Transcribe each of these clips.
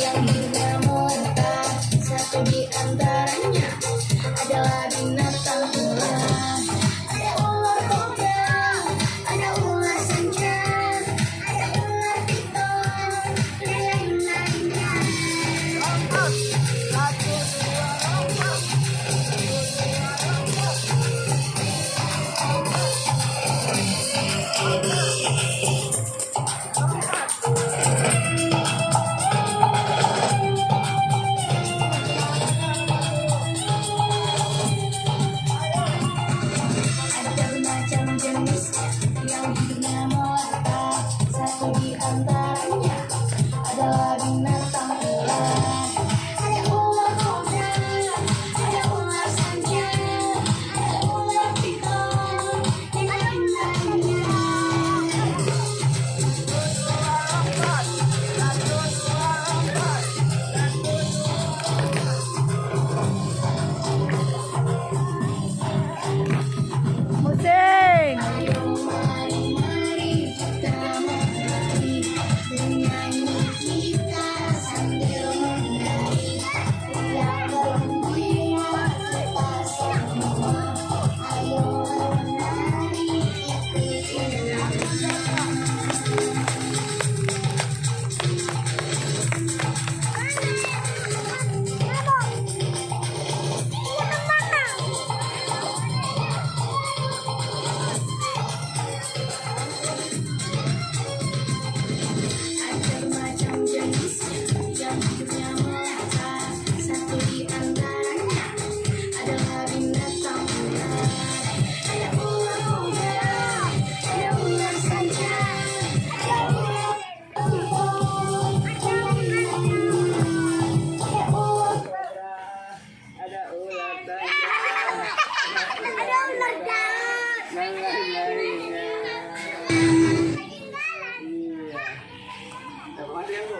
yang hidupnya melentang. Satu di antaranya adalah binatang ular. Ada ular kobra, ada ular sanca, ada ular piton, dan lain-lainnya. Ada bermacam jenisnya yang hidupnya melentang. Satu di antaranya adalah binatang ular. Ada ular kobra, ada ular sanca, ada ular piton, dan lain-lainnya. Pusing. Ayo mari kita menari, bernyanyi kita sambil menari. Riang gembira kita semua. Ayo menari ikuti irama. Ada bermacam jenisnya yang hidupnya melentang. Satu di antaranya adalah binatang ular. Ada ular kobra, ada ular sanca, ada ular piton, dan lain-lainnya. Ada ular Ada ular tanya. ada ular galak. Dan lain-lainnya. Iya. Tepat ya, Bu?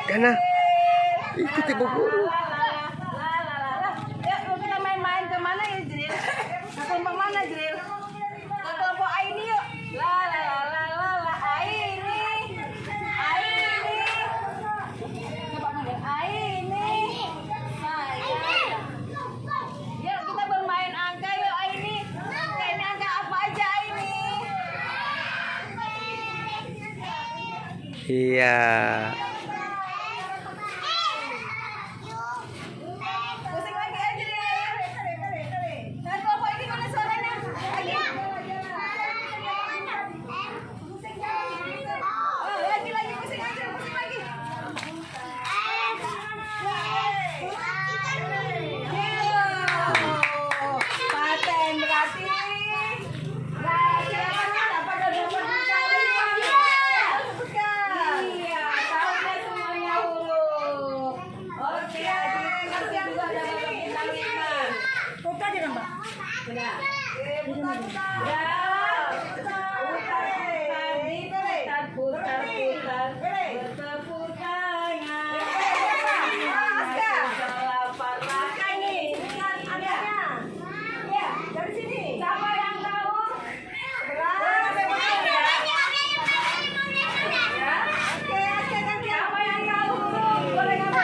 Karena ikuti ibu guru. Yuk kita main-main ke mana ya, Jril? Ke kelompok mana, Jril? Ke kelompok Aini yuk. La la la la la la Aini. Aini. Coba manggil Aini. Sayang. Yuk kita bermain angka yuk Aini. Ini angka apa aja Aini? Iya. Pusing lagi aja deh. Nah, kelompok ini mana suaranya? Lagi. Oh, lagi pusing aja, pusing lagi. Paten berarti Putar-putar bertepuk tangan. Lapar-lapar ini kan adanya. Ya, dari sini. Siapa yang tahu? Siapa yang tahu? Boleh ngambil.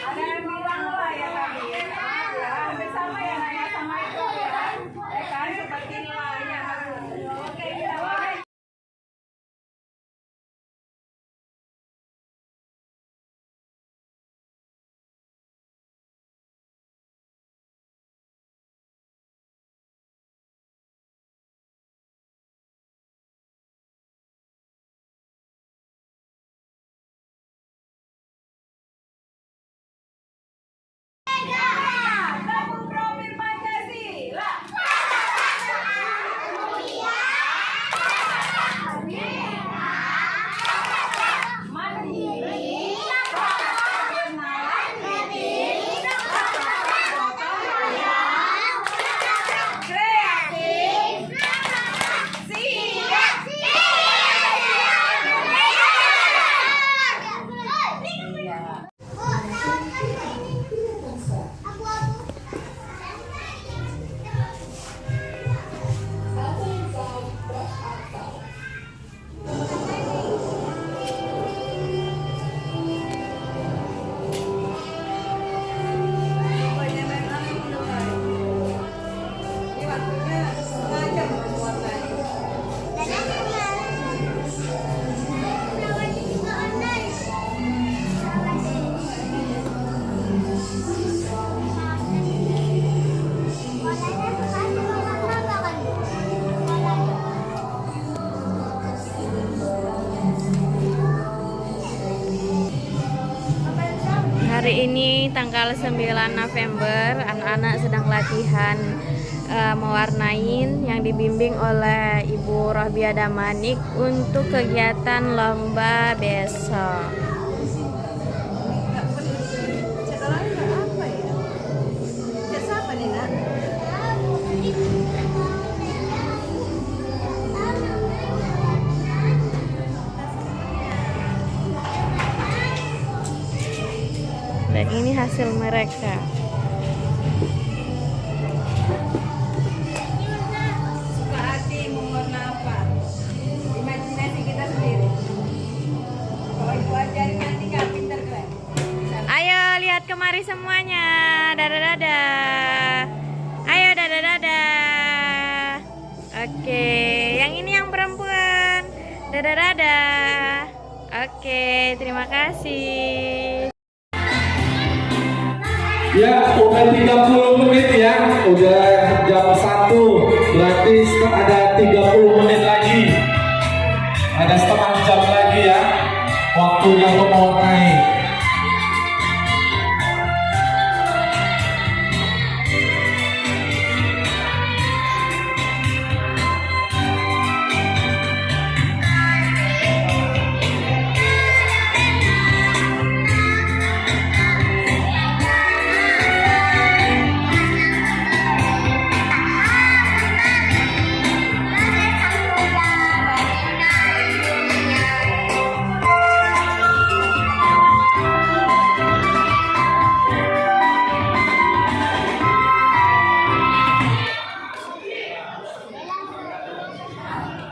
Ada yang bilang lah ya tadi ya, hampir sama ya nanya sama itu ya, kan seperti inilah ya. Oke, kita mulai. Gabung Profil Pancasila. Mandiri, kreatif, sigap. Ini waktunya setengah jam buatannya. Hari ini tanggal 9 November, anak-anak sedang latihan mewarnain yang dibimbing oleh Ibu Rohbia Damanik untuk kegiatan lomba besok. Sekolahnya apa ya? Cat siapa nih, Nak? Dan ini hasil mereka. Suka hati mau warna apa? Imajinasi kita sendiri. Kalau ibu ajarin nanti nggak pinter kalian. Ayo lihat kemari semuanya. Dadah-dadah. Ayo dadah-dadah. Oke, yang ini yang perempuan. Dadah-dadah. Oke, terima kasih. Ya, udah 30 menit ya. Udah jam 1. Berarti ada 30 menit lagi. Ada setengah jam lagi ya. Waktunya untuk mewarnai.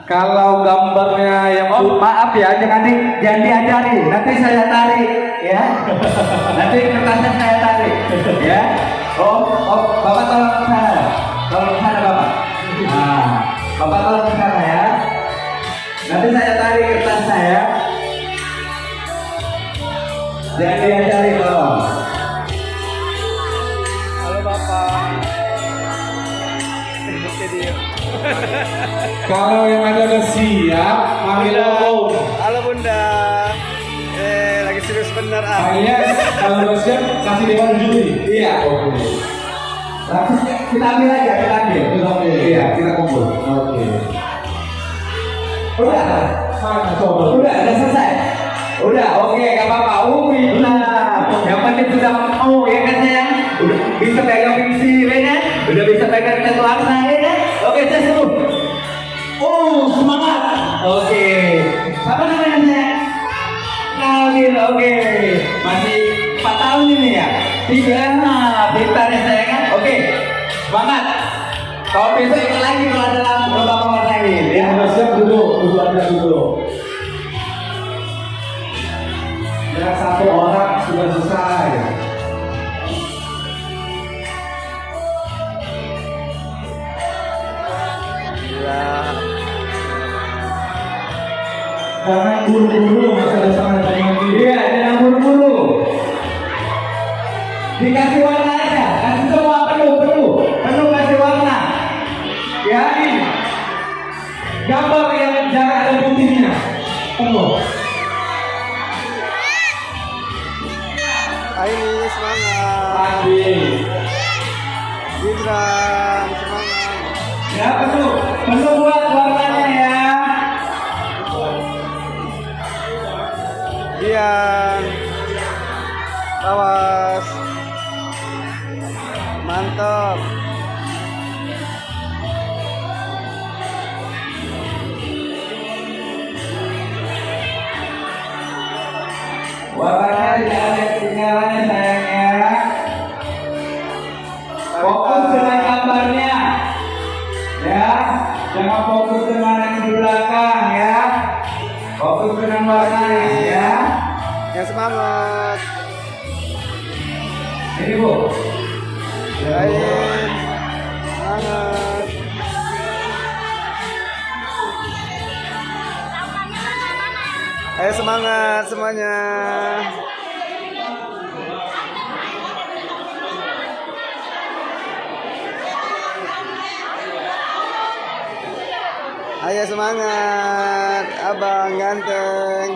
Kalau gambarnya yang Oh maaf ya, jangan diajari, nanti saya tarik ya. Nanti kertasnya saya tarik, ya. Oh, Bapak tolong ke sana. Tolong ke sana, Bapak. Nah, Bapak tolong ke sana ya. Nanti saya tarik kertas saya. Jangan dia cari, tolong. Halo Bapak. Kalau yang ada udah siap, panggil Om. Halo Bunda. Lagi serius bener ah. Yes, kalau udah siap, kasih dewan juri. Iya. Oke. Langsung kita ambil aja, kita ambil. Iya, kita kumpul. Oke. Udah, Mana coba? udah selesai. Udah, oke, gak apa-apa. Nah, yang penting sudah mau ya kan ya. Udah bisa pegang fiksi, ya kan? Udah bisa pegang satu warna, ya kan? Oke, saya suruh. Semangat. Oke. Siapa namanya saya? Nabil, oke. Masih 4 tahun ini ya? 3, nah, pintar ya saya kan? Oke, semangat. Kalau besok ikut lagi kalau ada lomba mewarnai, ya. Udah siap duduk aja dulu. Ya, satu orang sudah selesai. Jangan buru-buru, masih ada sama teman dia. Iya, jangan buru-buru. Dikasih warna aja, kasih semua penuh kasih warna. Ya, ini Gambar yang jangan ada putihnya. Penuh. Aini semangat. Pagi. Gibran semangat. ya penuh buat warnanya ya. Dian. Awas. Mantap. Warnanya tidak ada ketinggalannya sayangnya. Fokus dengan gambarnya. Ya, jangan fokus dengan yang di belakang ya. Fokus dengan warnanya ya. Yang semangat. Ini Bu. Ain. Semangat. Ayo semangat semuanya. Ayo semangat, abang ganteng.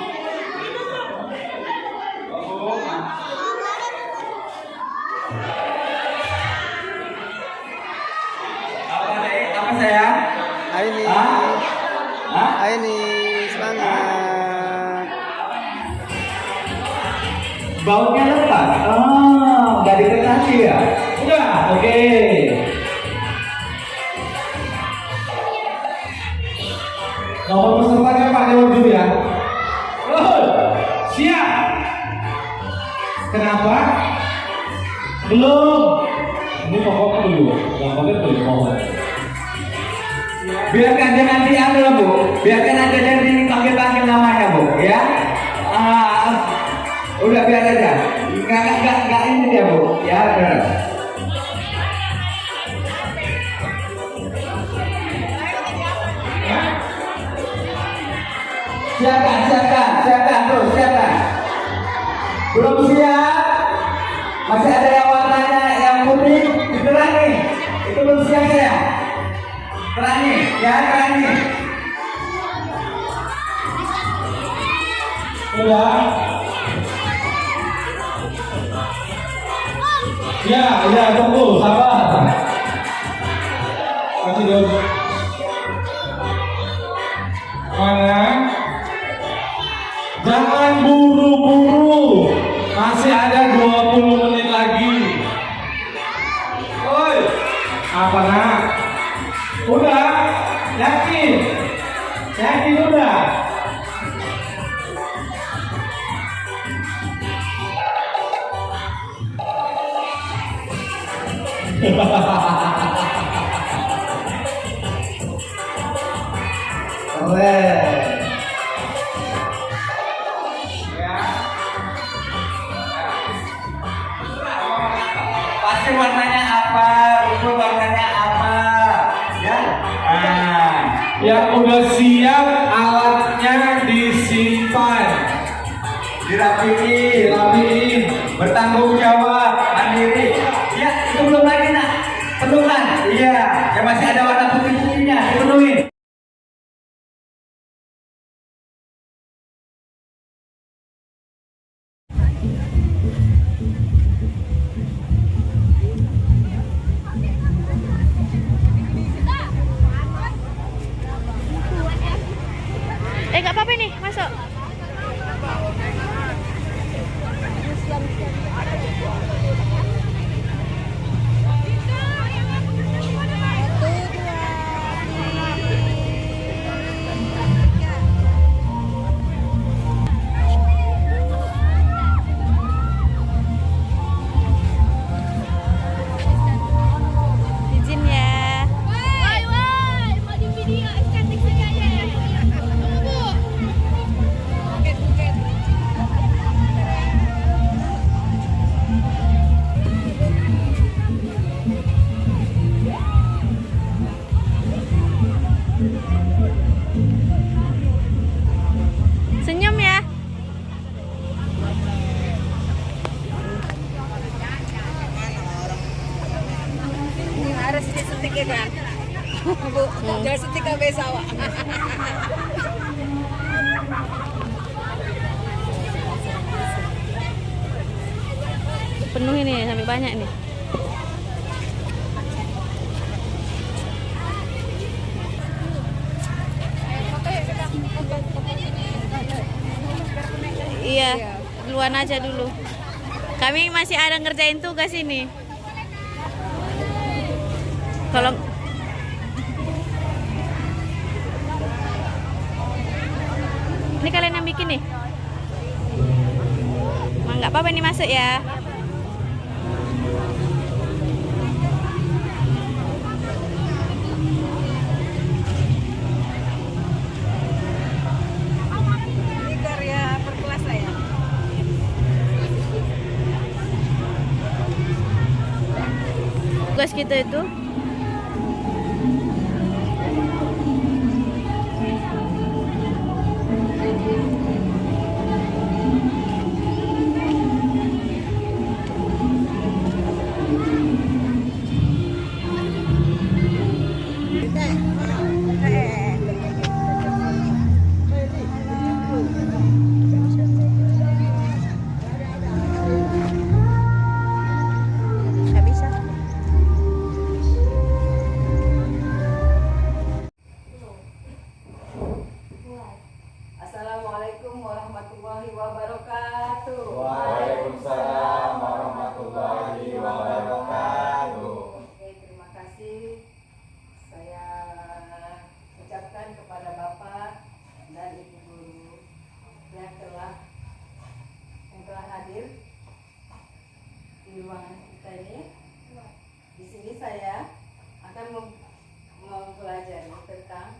Apa sayang? Aini, Hah? Aini, semangat. Bautnya lepas. Oh, nggak dikasih ya? Udah, oke. Nomor pesertanya Pak Dewan dulu ya. Siap. Kenapa? Belum. Ini pokok dulu. Yang penting belum mohon. Biarkan jangan diambil Bu. Biarkan aja jangan dipanggil-panggil namanya Bu, ya. Udah biar aja. Enggak ini dia Bu. Ya, benar. Siapkan terus, siapkan. Belum siap? Masih ada yang warnanya yang putih, diterangi. Itu belum siap ya? Terangi, ya terangi. Udah. Ya, tunggu, sabar. Kasih dulu. Mana? Jangan buru-buru. Masih ada 20 menit lagi. Oi. Apa nak? Udah? Yakin? Yakin udah? Keren. Ya. kasih warnanya apa, rumput warnanya apa, ya. Nah, Yang udah siap alatnya disimpan. dirapiin, bertanggung jawab, mandiri. Ya, itu belum lagi nak, belum kan? Iya, yang masih ada warna putih-putihnya, dipenuhin. Gak apa-apa nih, masuk. Izin ya. Mau di video estetik sekali. Tunggu. Senyum ya. Harus disuntik ya kan? Bu, jangan suntik ke besawa. Penuh ini sampai banyak nih. Iya, duluan aja dulu. Kami masih ada ngerjain tugas ini. Kalau ini kalian yang bikin nih? Nggak apa-apa nih masuk ya. Ini karya perkelas saya. Tugas kita itu nggak bisa. Assalamualaikum warahmatullahi wabarakatuh. Waalaikumsalam warahmatullahi wabarakatuh. Oke, terima kasih. Saya ucapkan kepada Bapak dan Ibu guru yang telah hadir di ruangan kita ini. Di sini saya akan mempelajari tentang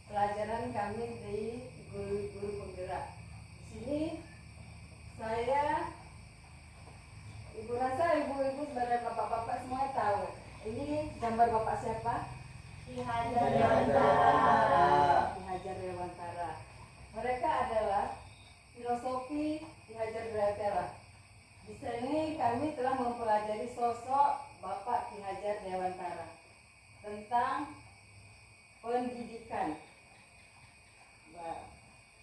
pelajaran kami di guru-guru penggerak. Di sini saya, ibu rasa ibu-ibu sebenarnya bapak-bapak semua tahu. Ini gambar bapak siapa? Ki Hajar Dewantara. Ki Hajar Dewantara. Mereka adalah filosofi Ki Hajar Dewantara. Di sini kami telah mempelajari sosok Bapak Ki Hajar Dewantara tentang pendidikan.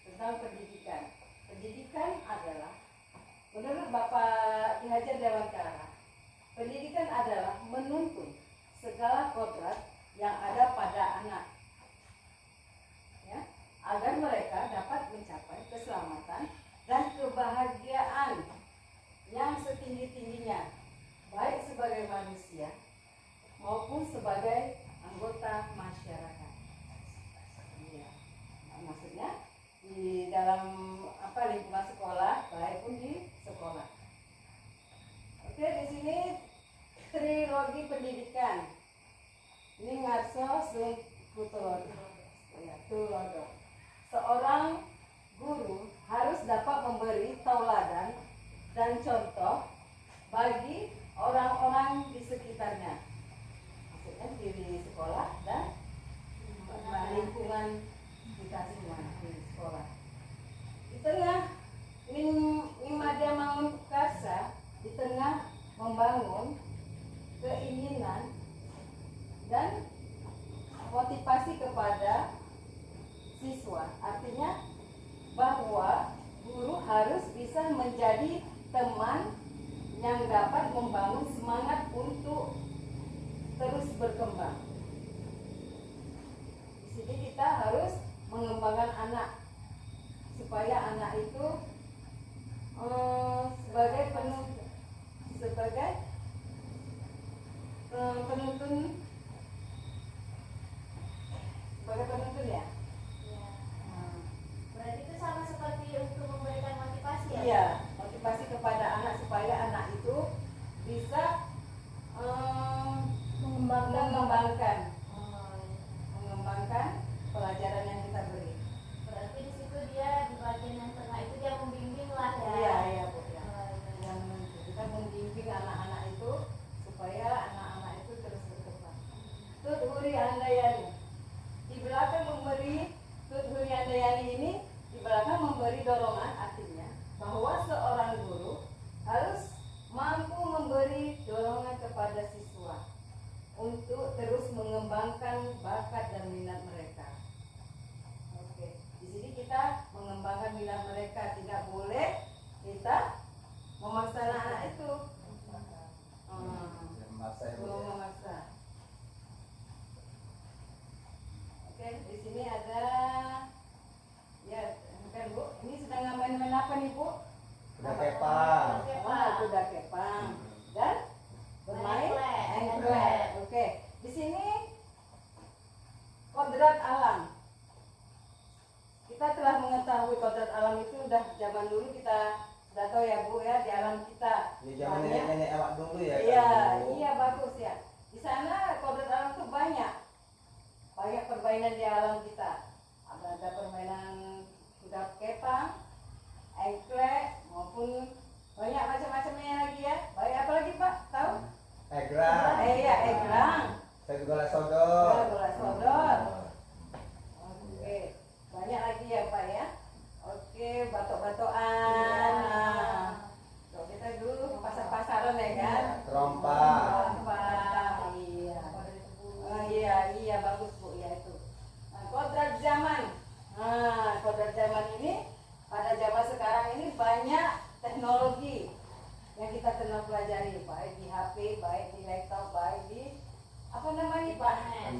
Tentang pendidikan. Pendidikan adalah, menurut Bapak Ki Hajar Dewantara, pendidikan adalah menuntun segala kodrat yang ada pada anak, ya, agar mereka dapat mencapai keselamatan dan kebahagiaan yang setinggi-tingginya, baik sebagai manusia maupun sebagai anggota masyarakat. Ya, maksudnya di dalam lingkungan sekolah, baik pun di sekolah. Oke, di sini trilogi pendidikan. Ini Ngarso Sung Tulodo. Seorang guru harus dapat memberi tauladan dan contoh bagi orang-orang di sekitarnya, maksudnya di sekolah dan lingkungan kita semua di sekolah. Di tengah Madya Mangun Karsa, di tengah membangun keinginan dan motivasi kepada siswa, artinya bahwa guru harus bisa menjadi teman yang dapat membangun semangat untuk terus berkembang. Di sini kita harus mengembangkan anak supaya anak itu sebagai penuntun ya. Berarti itu sama seperti untuk memberikan motivasi ya? Iya, motivasi kepada anak supaya anak itu bisa mengembangkan pelajaran yang kita beri. Berarti di situ dia di bagian yang tengah itu dia membimbing lah ya? Iya Bu ya. Kita membimbing anak-anak itu supaya anak-anak itu terus berkembang. Tut Huri Handayani. Di belakang memberi Tut Huri Handayani ini, di belakang memberi dorongan, artinya bahwa seorang guru harus mampu memberi dorongan kepada siswa untuk terus mengembangkan bakat dan minat mereka. Oke, di sini kita mengembangkan minat mereka, tidak boleh kita memaksa anak itu. Memaksa. Oke, di sini ada ya, kan Bu, ini sedang main apa nih Bu? Kuda kepang. Kuda kepang dan bermain engklek. Oke, di sini kodrat alam. Kita telah mengetahui kodrat alam itu udah zaman dulu kita sudah tahu ya Bu ya, di alam kita. Di zaman nenek-nenek awak dulu ya. Iya, kan, Bu? iya bagus ya. Di sana kodrat alam itu banyak permainan di alam kita. Ada permainan kuda kepang, engklek, maupun banyak macam-macamnya lagi ya. Banyak apa lagi Pak? Tahu? Egrang. Iya, egrang. Bola sodor. Bola sodor. Oke, banyak lagi ya Pak ya. Oke, batok-batokan. Nah, kalau kita dulu pasar-pasaran ya kan. Trompa. Iya. Oh, iya bagus Bu ya itu. Nah, kodrat zaman. Nah, kodrat zaman ini pada zaman sekarang ini banyak teknologi yang kita kena pelajari, baik di HP, baik di laptop, baik di apa namanya Pak?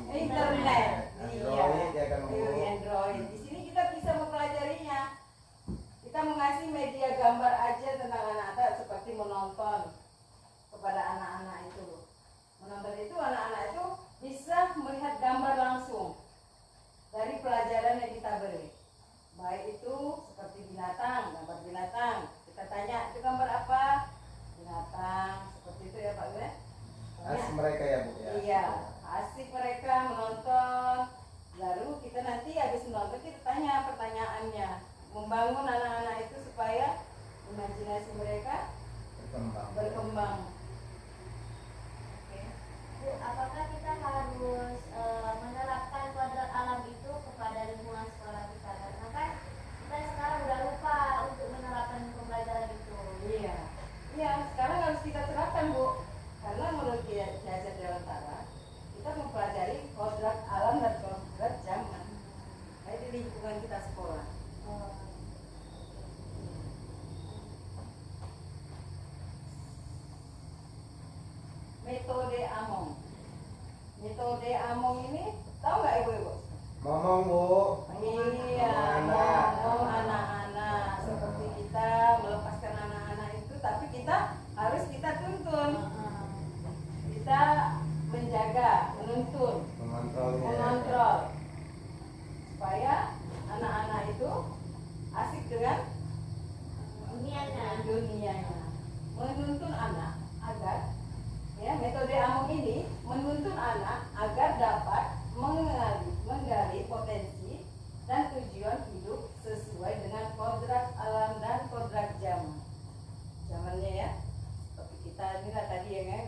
Internet. Android ya kan, Bu? Android. Di sini kita bisa mempelajarinya. Kita mengasih media gambar aja tentang anak-anak seperti menonton kepada anak-anak itu. Menonton itu anak-anak itu bisa melihat gambar langsung dari pelajaran yang kita beri. Baik itu seperti binatang, gambar binatang. Kita tanya, itu gambar apa? Binatang. Seperti itu ya Pak ya. Asik mereka ya Bu ya. Iya, asik mereka menonton. Lalu kita nanti habis menonton kita tanya pertanyaannya, membangun anak-anak itu supaya imajinasi mereka berkembang. Oke. Bu, apakah kita harus menerapkan kodrat alam itu kepada lingkungan sekolah kita? Karena kan kita sekarang udah lupa untuk menerapkan pembelajaran itu. Iya, sekarang harus kita terapkan Bu. Karena menurut Ki Hajar Dewantara, kita mempelajari kodrat alam dan kodrat zaman. Baik di lingkungan kita sekolah. Metode Among. Metode Among ini tahu nggak Ibu-ibu? Ngomong Bu. Iya, ngomong anak-anak seperti kita melepaskan anak-anak itu, tapi kita harus kita tuntun. Kita menjaga, menuntun, mengontrol supaya anak-anak itu asik dengan dunianya. Menuntun anak agar ya, metode Among ini menuntun anak agar dapat menggali potensi dan tujuan hidup sesuai dengan kodrat alam dan kodrat zaman. Zamannya ya, seperti kita ini lah tadi ya kan,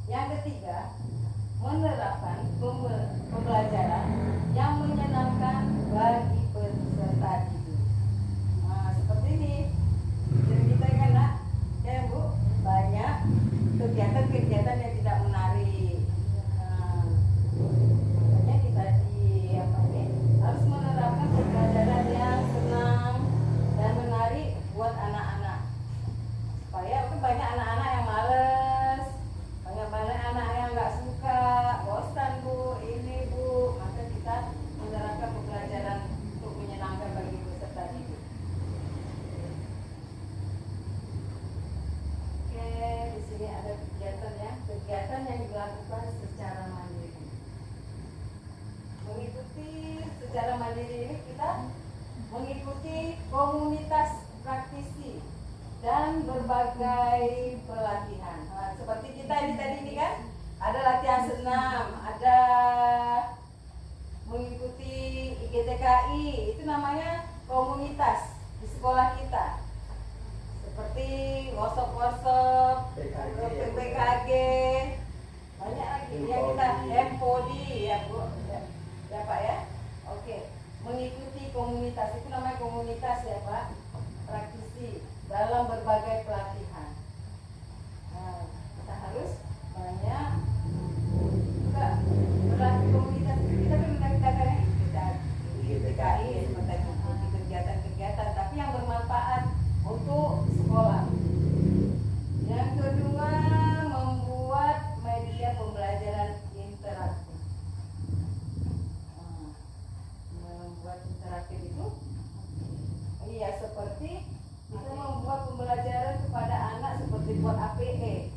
Yang ketiga, menerapkan pembelajaran yang menyenangkan bagi peserta didik. Nah, seperti ini. Jadi kita kan nak, ya Bu, banyak kegiatan-kegiatan yang tidak menarik. Nah, makanya kita harus menerapkan pembelajaran yang senang dan menarik buat anak-anak. Supaya banyak anak-anak yang males, banyak anak yang nggak suka, bosan Bu, ini Bu. Maka kita menerapkan pembelajaran untuk menyenangkan bagi peserta didik. Oke, di sini ada kegiatan ya, kegiatan yang dilakukan secara mandiri. Mengikuti secara mandiri ini kita mengikuti komunitas praktisi dan berbagai pelatihan. Nah, seperti kita ini tadi ini kan, ada latihan senam, ada mengikuti IGTKI, itu namanya komunitas di sekolah kita. Seperti workshop, PPKG, banyak lagi yang kita Empodi ya Bu, ya Pak ya. Oke, mengikuti komunitas itu namanya komunitas ya Pak, praktisi dalam berbagai pelatihan. Nah, kita harus banyak juga berlatih komunitas. Kita kan mendapatkan IGTKI seperti mengikuti kegiatan-kegiatan, tapi yang bermanfaat untuk sekolah. Yang kedua, membuat media pembelajaran interaktif. Membuat interaktif itu, iya seperti kita membuat pembelajaran kepada anak seperti buat APE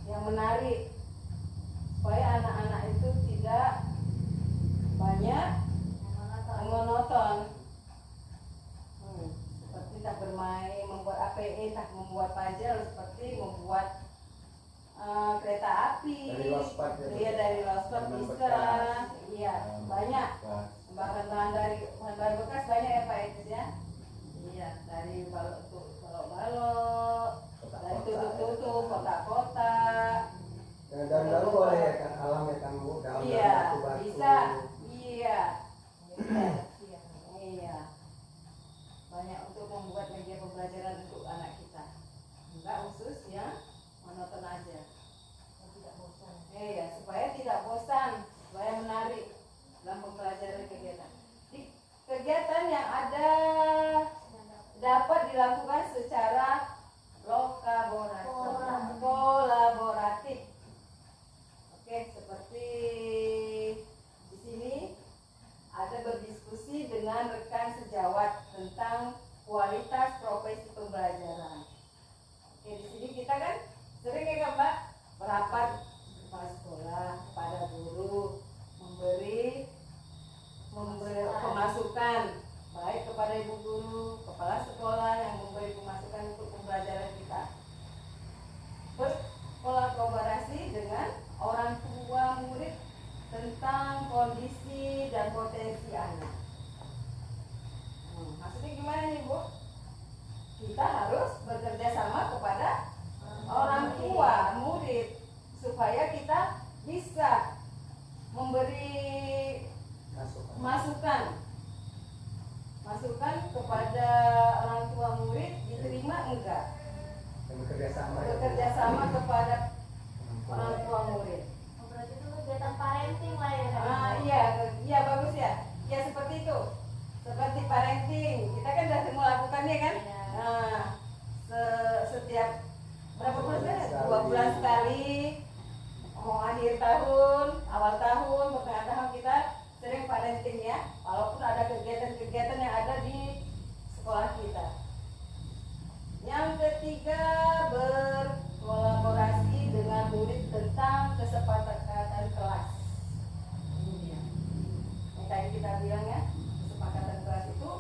yang menarik, supaya anak-anak itu tidak banyak monoton. Seperti tak bermain, membuat APE, tak membuat puzzle, seperti membuat kereta api. Dari lospad ya, Iya, dari lospad bisa. Iya, banyak. Bahan-bahan bekas banyak ya Pak itu ya. Iya, dari balok-balok, dari tutup-tutup, kotak-kotak. Dan lalu boleh ya kan alam ya kan Bu, daun Iya, batu-batu. bisa. Iya. Iya. Banyak untuk membuat media pembelajaran untuk anak kita. Enggak khusus ya, monoton aja. Tidak bosan. Iya, supaya tidak bosan, supaya menarik dalam pembelajaran kegiatan. Di kegiatan yang ada dapat dilakukan secara kolaboratif. Oke, seperti di sini ada berdiskusi dengan rekan sejawat tentang kualitas profesi pembelajaran. Oke, di sini kita kan sering ya kan Pak, merapat kepala sekolah kepada guru, memberi pemasukan baik kepada ibu guru, kepala sekolah yang memberi pemasukan untuk pembelajaran kita. Berkolaborasi dengan orang tua murid tentang kondisi dan potensi anak. Maksudnya gimana nih Bu? Kita harus bekerja sama kepada orang tua murid supaya kita bisa memberi masukan kepada orang tua murid, diterima enggak? Bekerja sama kepada orang tua murid. Berarti itu kegiatan parenting lah ya. Iya bagus ya. Ya seperti itu. Seperti parenting, kita kan sudah melakukannya kan? Nah, setiap berapa bulan? 2 bulan sekali. Mau akhir tahun, awal tahun, pertengahan tahun kita sering parenting ya. Walaupun ada kegiatan-kegiatan yang ada di sekolah kita. Yang ketiga, berkolaborasi dengan murid tentang kesepakatan kelas. Ini dia. Yang tadi kita bilang ya, kesepakatan kelas itu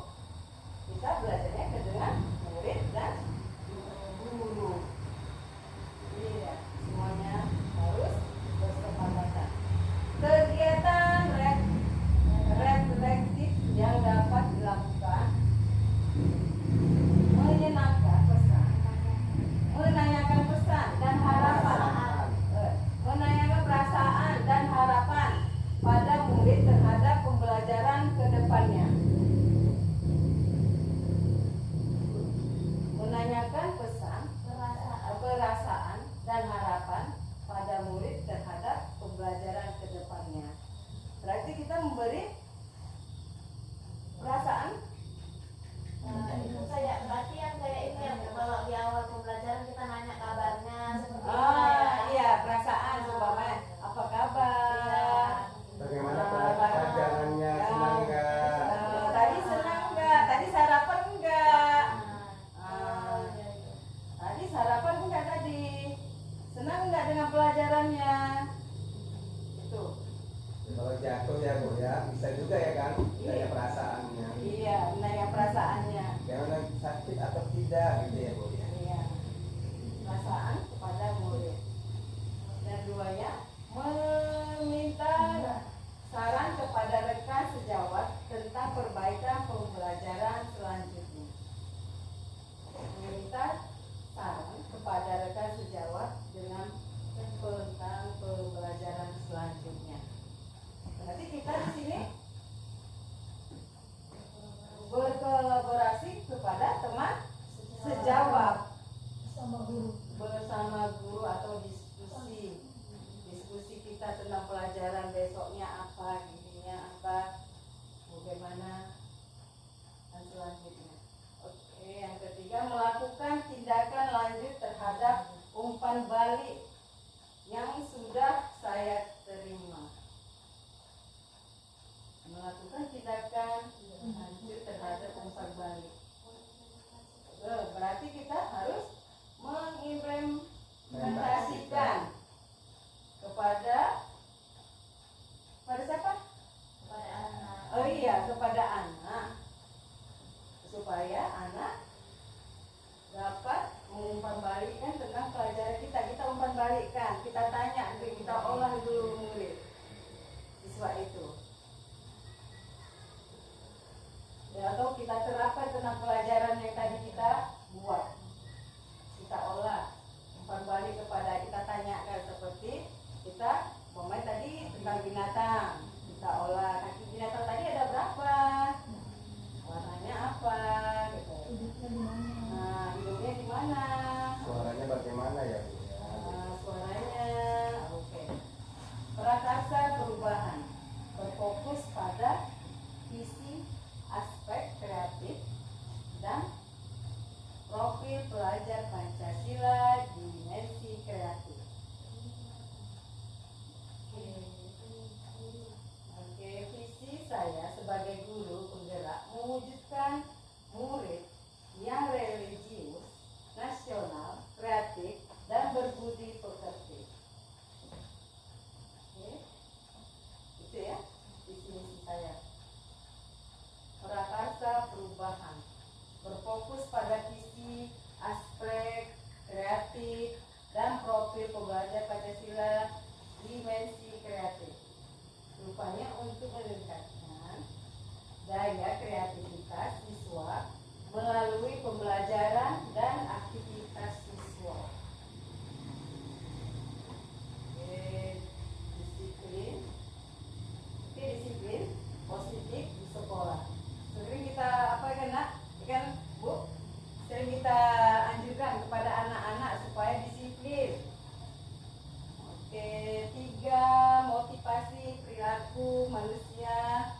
kita belajarnya dengan murid dan guru. Ini ya, semuanya harus bersepakatan. Kegiatan reflektif yang dapat dilakukan: menyenangkan pesan, menanyakan pesan dan harapan nggak dengan pelajarannya? Itu. Kalau jatuh ya Bu ya, bisa juga ya kan, daya perasaannya. Iya, nanya perasaannya. Jangan sakit atau tidak gitu ya Bu ya. Iya. Perasaan kepada murid. Dan duanya meminta saran kepada rekan sejawat tentang perbaikan pembelajaran selanjutnya. Meminta saran kepada rekan sejawat dengan tentang pembelajaran selanjutnya. Berarti kita di sini berkolaborasi kepada teman sejawat bersama guru atau diskusi kita tentang pelajaran besoknya apa, gininya apa, bagaimana dan selanjutnya. Oke, yang ketiga, melakukan tindakan lanjut terhadap umpan balik yang sudah saya terima. Melakukan tindakan lanjut terhadap umpan balik. Berarti kita harus mengimplementasikan kepada siapa? Kepada anak. Oh iya, kepada anak, supaya anak dapat mengumpan balikkan tentang pelajaran kita. Kita umpan balikkan, kita tanya, kita olah dulu murid siswa itu. Ya, atau kita terapkan tentang pelajaran yang tadi kita buat. Kita olah, umpan balik kepada, kita tanyakan seperti kita pemain tadi tentang binatang. Kita olah, kaki binatang tadi ada berapa? Warnanya apa? Gitu. Nah, hidungnya di mana? Suaranya bagaimana ya Bu ya? Suaranya, oke. Prakarsa perubahan berfokus pada visi, aspek kreatif dan profil pelajar Pancasila dimensi kreatif. Oke, visi saya sebagai guru penggerak mewujudkan murid yang religius, nasional, kreatif, dan berbudi pekerti. Oke, itu ya visi misi saya. Prakarsa perubahan berfokus pada visi, aspek kreatif, dan profil pembelajar Pancasila dimensi kreatif. Rupanya untuk meningkatkan daya kreativitas siswa melalui pembelajaran dan aktivitas siswa. Disiplin positif di sekolah. Sering kita kan Bu? Sering kita anjurkan kepada anak-anak supaya disiplin. Oke, 3, motivasi perilaku manusia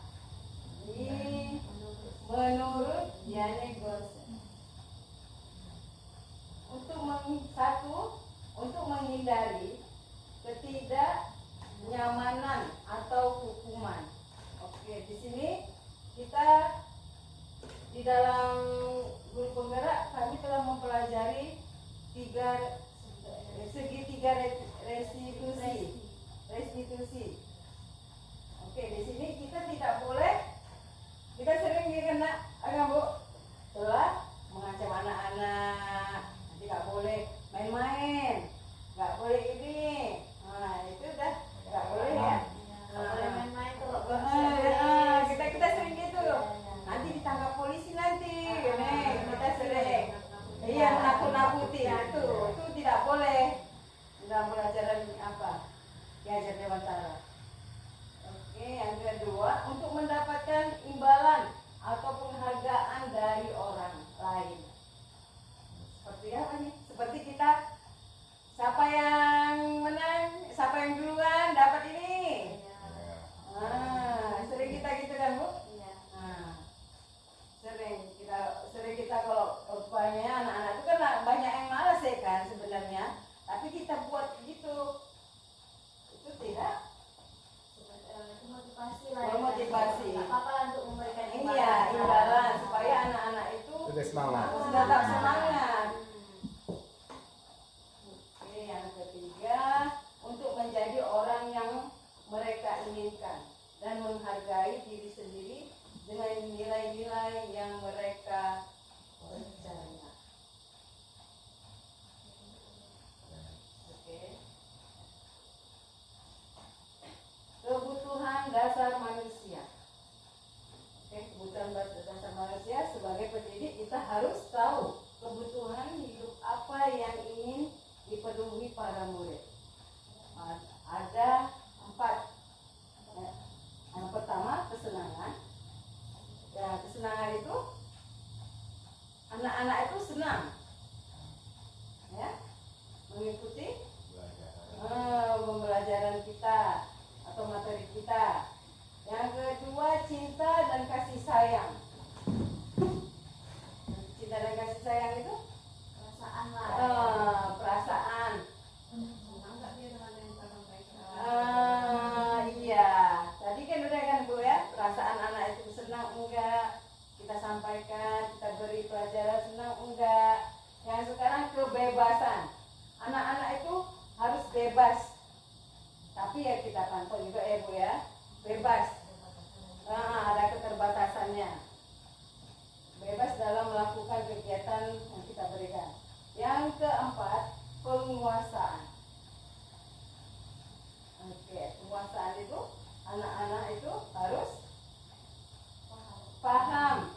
menurut Diane Gorsen. Untuk menghindari ketidaknyamanan atau hukuman. Oke, di sini kita di dalam guru penggerak kami telah mempelajari segitiga restitusi. Oke, di sini kita tidak boleh, kita sering kena Bu, telah mengancam anak-anak, nanti nggak boleh main-main, nggak boleh ini, nah itu udah nggak boleh ya. Nggak boleh main-main kalau Kita sering gitu, nanti ditangkap polisi nanti, kita sering. Iya, menakut-nakuti, itu tidak boleh dalam pelajaran diajar Dewantara. Oke, yang kedua, untuk mendapatkan imbalan atau penghargaan dari orang lain. Seperti apa nih? Seperti kita, siapa yang menang, siapa yang duluan dapat ini. Sering kita gitu kan Bu? Iya. Sering kita kalau rupanya anak-anak itu kan banyak yang malas ya kan sebenarnya, tapi kita buat gitu, itu tidak. Itu motivasi lah. Oh, motivasi. Nggak apa-apa lah untuk memberikan Iya, imbalan supaya anak-anak itu Udah semangat. tetap semangat. Oke, yang ketiga. kita atau materi kita. Yang kedua, cinta dan kasih sayang. Cinta dan kasih sayang itu Perasaan lah. perasaan. Senang nggak dia dengan yang kita sampaikan? Iya, tadi kan udah kan Bu ya, perasaan anak itu senang enggak kita sampaikan, kita beri pelajaran senang enggak. Yang sekarang kebebasan, anak-anak itu harus bebas, tapi ya kita pantau juga ya Bu ya, bebas. Ada keterbatasannya, bebas dalam melakukan kegiatan yang kita berikan. Yang keempat, penguasaan. Oke, penguasaan itu anak-anak itu harus paham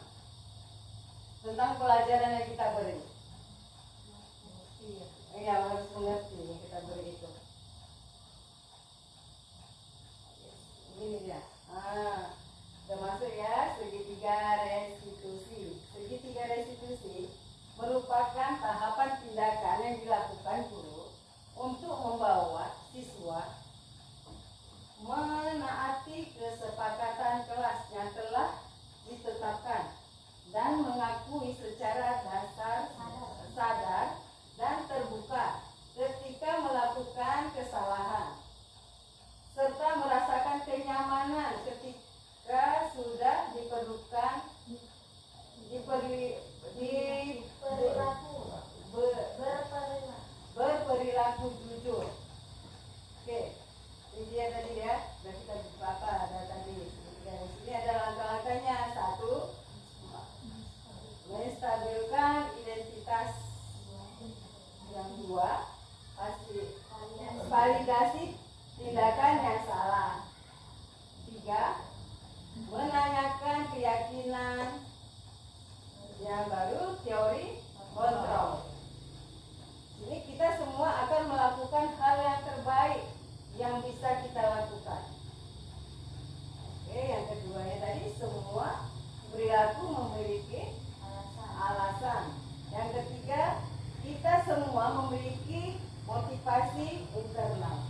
tentang pelajaran yang kita beri. Iya, harus mengerti yang kita beri itu. Ini dia. Udah masuk ya, segitiga restitusi. Segitiga restitusi merupakan tahapan tindakan yang dilakukan guru untuk membawa siswa menaati kesepakatan kelas yang telah ditetapkan dan mengakui secara sadar dan terbuka ketika melakukan kesalahan, serta merasakan kenyamanan ketika sudah berperilaku jujur. Oke, ini dia tadi ya, sudah kita baca ada tadi. Ini ada langkah-langkahnya. 1, menstabilkan identitas. Yang 2, validasi tindakan yang salah. 3, menanyakan keyakinan. Yang baru, teori kontrol. Ini kita semua akan melakukan hal yang terbaik yang bisa kita lakukan. Oke, yang keduanya tadi, semua perilaku memiliki alasan. Yang ketiga, kita semua memiliki motivasi internal.